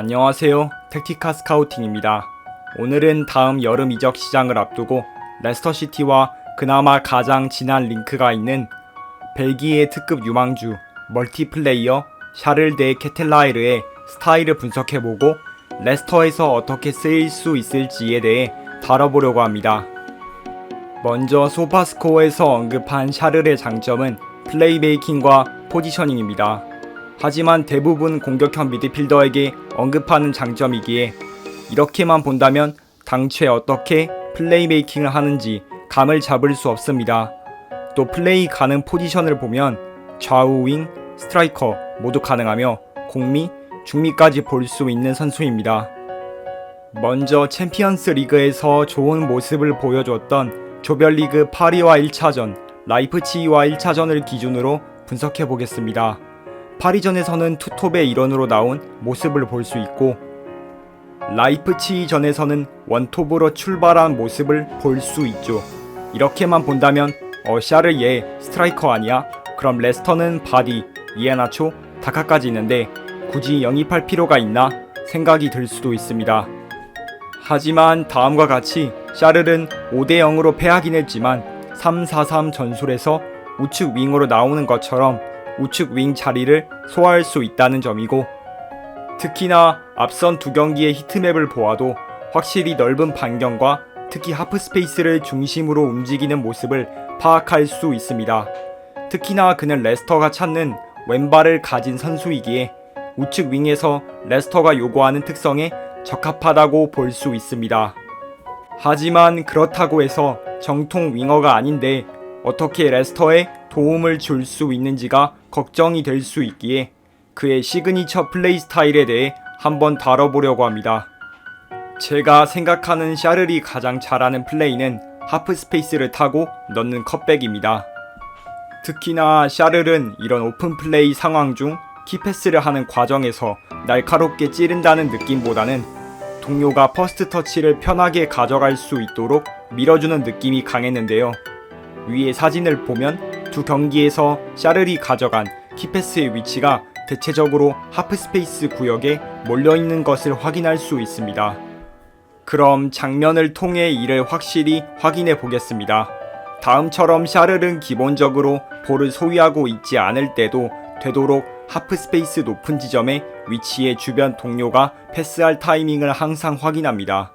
안녕하세요. 택티카 스카우팅입니다. 오늘은 다음 여름 이적 시장을 앞두고 레스터시티와 그나마 가장 진한 링크가 있는 벨기에 특급 유망주 멀티플레이어 샤를 데 케텔라에르의 스타일을 분석해보고 레스터에서 어떻게 쓰일 수 있을지에 대해 다뤄보려고 합니다. 먼저 소파스코어에서 언급한 샤를의 장점은 플레이메이킹과 포지셔닝입니다. 하지만 대부분 공격형 미드필더에게 언급하는 장점이기에 이렇게만 본다면 당최 어떻게 플레이메이킹을 하는지 감을 잡을 수 없습니다. 또 플레이 가능 포지션을 보면 좌우 윙, 스트라이커 모두 가능하며 공미, 중미까지 볼 수 있는 선수입니다. 먼저 챔피언스 리그에서 좋은 모습을 보여주었던 조별리그 파리와 1차전, 라이프치히와 1차전을 기준으로 분석해 보겠습니다. 파리전에서는 투톱의 일원으로 나온 모습을 볼 수 있고 라이프치히전에서는 원톱으로 출발한 모습을 볼 수 있죠. 이렇게만 본다면 샤를 얘 스트라이커 아니야? 그럼 레스터는 바디, 이에나초, 다카까지 있는데 굳이 영입할 필요가 있나? 생각이 들 수도 있습니다. 하지만 다음과 같이 샤를은 5대0으로 패하긴 했지만 3-4-3 전술에서 우측 윙으로 나오는 것처럼 우측 윙 자리를 소화할 수 있다는 점이고 특히나 앞선 두 경기의 히트맵을 보아도 확실히 넓은 반경과 특히 하프 스페이스를 중심으로 움직이는 모습을 파악할 수 있습니다. 특히나 그는 레스터가 찾는 왼발을 가진 선수이기에 우측 윙에서 레스터가 요구하는 특성에 적합하다고 볼 수 있습니다. 하지만 그렇다고 해서 정통 윙어가 아닌데 어떻게 레스터에 도움을 줄 수 있는지가 걱정이 될 수 있기에 그의 시그니처 플레이 스타일에 대해 한번 다뤄보려고 합니다. 제가 생각하는 샤를이 가장 잘하는 플레이는 하프 스페이스를 타고 넣는 컷백입니다. 특히나 샤를은 이런 오픈 플레이 상황 중 키패스를 하는 과정에서 날카롭게 찌른다는 느낌보다는 동료가 퍼스트 터치를 편하게 가져갈 수 있도록 밀어주는 느낌이 강했는데요. 위의 사진을 보면 두 경기에서 샤를이 가져간 키패스의 위치가 대체적으로 하프 스페이스 구역에 몰려있는 것을 확인할 수 있습니다. 그럼 장면을 통해 이를 확실히 확인해 보겠습니다. 다음처럼 샤를은 기본적으로 볼을 소유하고 있지 않을 때도 되도록 하프 스페이스 높은 지점에 위치해 주변 동료가 패스할 타이밍을 항상 확인합니다.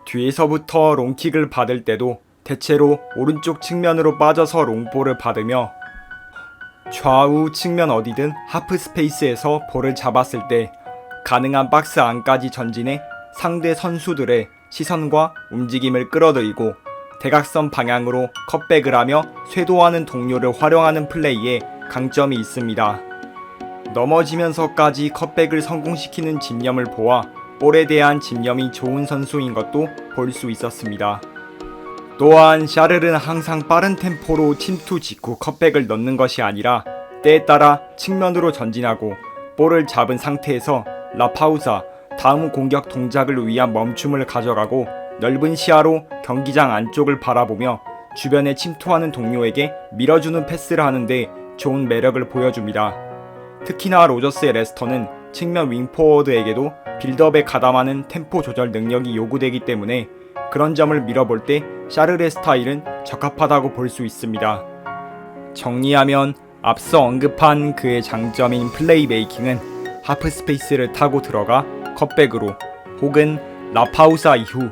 뒤에서부터 롱킥을 받을 때도 대체로 오른쪽 측면으로 빠져서 롱볼을 받으며 좌우 측면 어디든 하프 스페이스에서 볼을 잡았을 때 가능한 박스 안까지 전진해 상대 선수들의 시선과 움직임을 끌어들이고 대각선 방향으로 컷백을 하며 쇄도하는 동료를 활용하는 플레이에 강점이 있습니다. 넘어지면서까지 컷백을 성공시키는 집념을 보아 볼에 대한 집념이 좋은 선수인 것도 볼 수 있었습니다. 또한 샤를은 항상 빠른 템포로 침투 직후 컷백을 넣는 것이 아니라 때에 따라 측면으로 전진하고 볼을 잡은 상태에서 라파우사 다음 공격 동작을 위한 멈춤을 가져가고 넓은 시야로 경기장 안쪽을 바라보며 주변에 침투하는 동료에게 밀어주는 패스를 하는데 좋은 매력을 보여줍니다. 특히나 로저스의 레스터는 측면 윙포워드에게도 빌드업에 가담하는 템포 조절 능력이 요구되기 때문에 그런 점을 밀어볼 때 샤를의 스타일은 적합하다고 볼 수 있습니다. 정리하면 앞서 언급한 그의 장점인 플레이메이킹은 하프 스페이스를 타고 들어가 컷백으로 혹은 라파우사 이후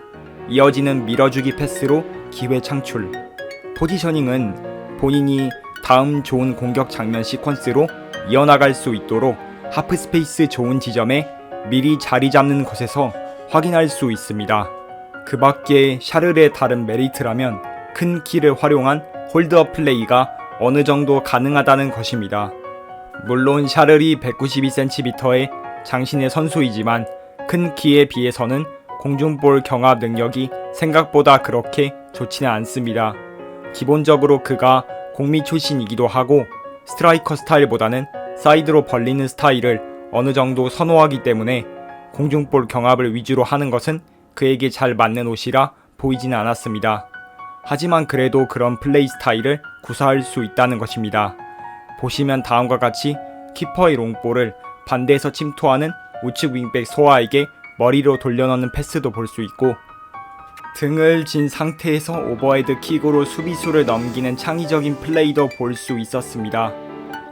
이어지는 밀어주기 패스로 기회 창출, 포지셔닝은 본인이 다음 좋은 공격 장면 시퀀스로 이어나갈 수 있도록 하프 스페이스 좋은 지점에 미리 자리 잡는 것에서 확인할 수 있습니다. 그 밖에 샤를의 다른 메리트라면 큰 키를 활용한 홀드업 플레이가 어느 정도 가능하다는 것입니다. 물론 샤를이 192cm의 장신의 선수이지만 큰 키에 비해서는 공중볼 경합 능력이 생각보다 그렇게 좋지는 않습니다. 기본적으로 그가 공미 출신이기도 하고 스트라이커 스타일보다는 사이드로 벌리는 스타일을 어느 정도 선호하기 때문에 공중볼 경합을 위주로 하는 것은 그에게 잘 맞는 옷이라 보이지는 않았습니다. 하지만 그래도 그런 플레이 스타일을 구사할 수 있다는 것입니다. 보시면 다음과 같이 키퍼의 롱볼을 반대에서 침투하는 우측 윙백 소아에게 머리로 돌려넣는 패스도 볼 수 있고, 등을 진 상태에서 오버헤드 킥으로 수비수를 넘기는 창의적인 플레이도 볼 수 있었습니다.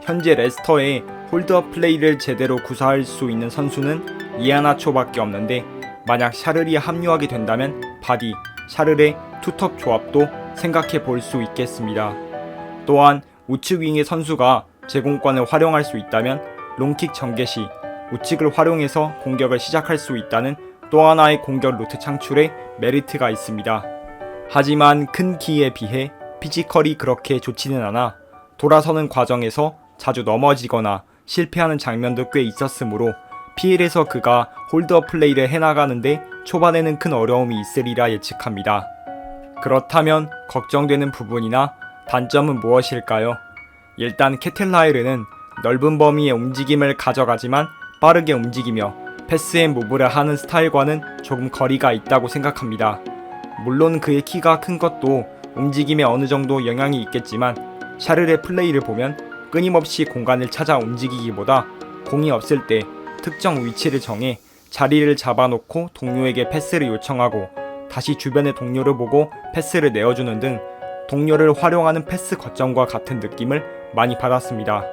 현재 레스터에 홀드업 플레이를 제대로 구사할 수 있는 선수는 이아나초밖에 없는데, 만약 샤를이 합류하게 된다면 바디, 샤를의 투톱 조합도 생각해 볼 수 있겠습니다. 또한 우측 윙의 선수가 제공권을 활용할 수 있다면 롱킥 전개 시 우측을 활용해서 공격을 시작할 수 있다는 또 하나의 공격 루트 창출에 메리트가 있습니다. 하지만 큰 키에 비해 피지컬이 그렇게 좋지는 않아 돌아서는 과정에서 자주 넘어지거나 실패하는 장면도 꽤 있었으므로 PL에서 그가 홀드업 플레이를 해나가는데 초반에는 큰 어려움이 있으리라 예측합니다. 그렇다면 걱정되는 부분이나 단점은 무엇일까요? 일단 케텔라이르는 넓은 범위의 움직임을 가져가지만 빠르게 움직이며 패스앤무브를 하는 스타일과는 조금 거리가 있다고 생각합니다. 물론 그의 키가 큰 것도 움직임에 어느 정도 영향이 있겠지만 샤를의 플레이를 보면 끊임없이 공간을 찾아 움직이기보다 공이 없을 때 특정 위치를 정해 자리를 잡아놓고 동료에게 패스를 요청하고 다시 주변의 동료를 보고 패스를 내어주는 등 동료를 활용하는 패스 거점과 같은 느낌을 많이 받았습니다.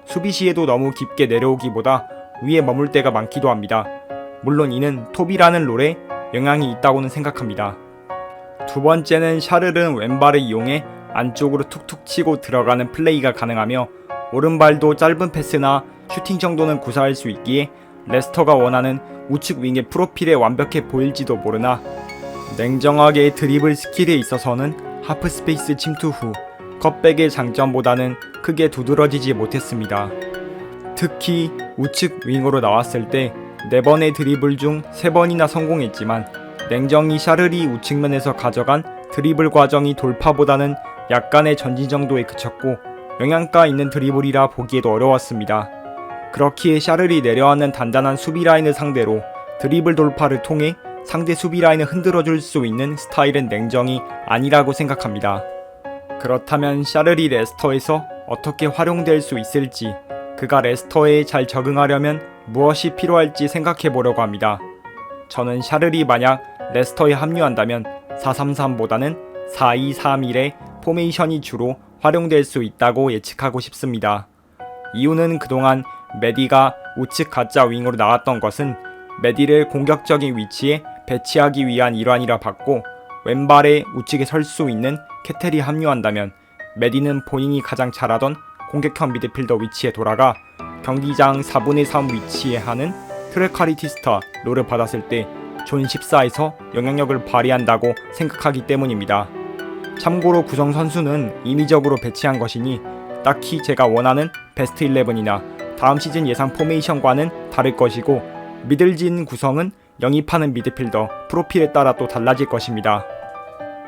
수비 시에도 너무 깊게 내려오기보다 위에 머물 때가 많기도 합니다. 물론 이는 톱이라는 롤에 영향이 있다고는 생각합니다. 두 번째는 샤를은 왼발을 이용해 안쪽으로 툭툭 치고 들어가는 플레이가 가능하며 오른발도 짧은 패스나 슈팅 정도는 구사할 수 있기에 레스터가 원하는 우측 윙의 프로필에 완벽해 보일지도 모르나 냉정하게 드리블 스킬에 있어서는 하프스페이스 침투 후 컷백의 장점보다는 크게 두드러지지 못했습니다. 특히 우측 윙으로 나왔을 때 4번의 드리블 중 3번이나 성공했지만 냉정히 샤를이 우측면에서 가져간 드리블 과정이 돌파보다는 약간의 전진 정도에 그쳤고 영양가 있는 드리블이라 보기에도 어려웠습니다. 그렇기에 샤를이 내려앉는 단단한 수비 라인을 상대로 드리블 돌파를 통해 상대 수비 라인을 흔들어줄 수 있는 스타일은 냉정히 아니라고 생각합니다. 그렇다면 샤를이 레스터에서 어떻게 활용될 수 있을지, 그가 레스터에 잘 적응하려면 무엇이 필요할지 생각해 보려고 합니다. 저는 샤를이 만약 레스터에 합류한다면 4-3-3보다는 4-2-3-1의 포메이션이 주로 활용될 수 있다고 예측하고 싶습니다. 이유는 그동안 메디가 우측 가짜 윙으로 나왔던 것은 메디를 공격적인 위치에 배치하기 위한 일환이라 봤고, 왼발에 우측에 설 수 있는 케텔이 합류한다면 메디는 본인이 가장 잘하던 공격형 미드필더 위치에 돌아가 경기장 4분의 3 위치에 하는 트레카리티스타 롤을 받았을 때 존 14에서 영향력을 발휘한다고 생각하기 때문입니다. 참고로 구성 선수는 임의적으로 배치한 것이니 딱히 제가 원하는 베스트 11이나 다음 시즌 예상 포메이션과는 다를 것이고, 미들진 구성은 영입하는 미드필더 프로필에 따라 또 달라질 것입니다.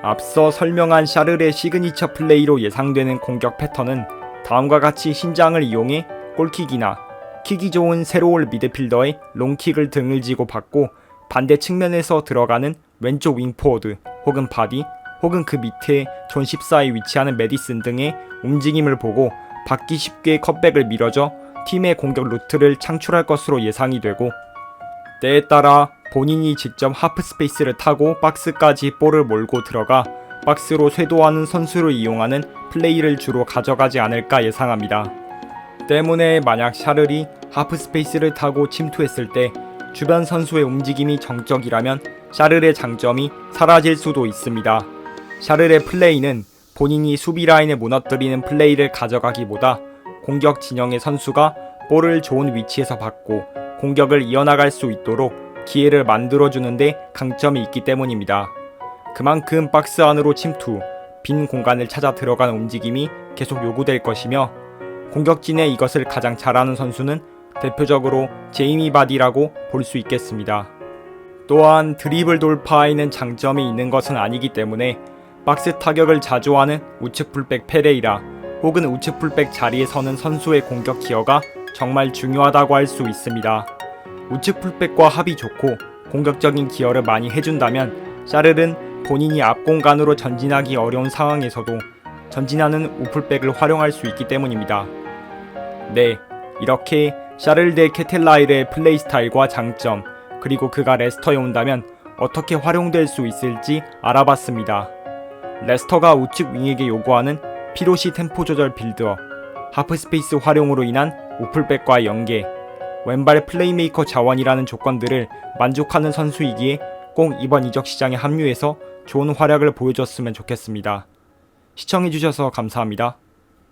앞서 설명한 샤를의 시그니처 플레이로 예상되는 공격 패턴은 다음과 같이 신장을 이용해 골킥이나 킥이 좋은 새로운 미드필더의 롱킥을 등을 지고 받고 반대 측면에서 들어가는 왼쪽 윙포워드 혹은 바디 혹은 그 밑에 존 14에 위치하는 메디슨 등의 움직임을 보고 받기 쉽게 컷백을 밀어줘 팀의 공격 루트를 창출할 것으로 예상이 되고, 때에 따라 본인이 직접 하프스페이스를 타고 박스까지 볼을 몰고 들어가 박스로 쇄도하는 선수를 이용하는 플레이를 주로 가져가지 않을까 예상합니다. 때문에 만약 샤를이 하프스페이스를 타고 침투했을 때 주변 선수의 움직임이 정적이라면 샤를의 장점이 사라질 수도 있습니다. 샤를의 플레이는 본인이 수비 라인을 무너뜨리는 플레이를 가져가기보다 공격 진영의 선수가 볼을 좋은 위치에서 받고 공격을 이어나갈 수 있도록 기회를 만들어주는데 강점이 있기 때문입니다. 그만큼 박스 안으로 침투, 빈 공간을 찾아 들어가는 움직임이 계속 요구될 것이며, 공격진에 이것을 가장 잘하는 선수는 대표적으로 제이미 바디라고 볼 수 있겠습니다. 또한 드리블 돌파에는 장점이 있는 것은 아니기 때문에 박스 타격을 자주 하는 우측 풀백 페레이라 혹은 우측 풀백 자리에 서는 선수의 공격 기여가 정말 중요하다고 할 수 있습니다. 우측 풀백과 합이 좋고 공격적인 기여를 많이 해준다면 샤를은 본인이 앞 공간으로 전진하기 어려운 상황에서도 전진하는 우풀백을 활용할 수 있기 때문입니다. 네, 이렇게 샤를드 케텔라일의 플레이 스타일과 장점, 그리고 그가 레스터에 온다면 어떻게 활용될 수 있을지 알아봤습니다. 레스터가 우측 윙에게 요구하는 피로시 템포 조절 빌드업, 하프스페이스 활용으로 인한 오플백과의 연계, 왼발 플레이메이커 자원이라는 조건들을 만족하는 선수이기에 꼭 이번 이적 시장에 합류해서 좋은 활약을 보여줬으면 좋겠습니다. 시청해주셔서 감사합니다.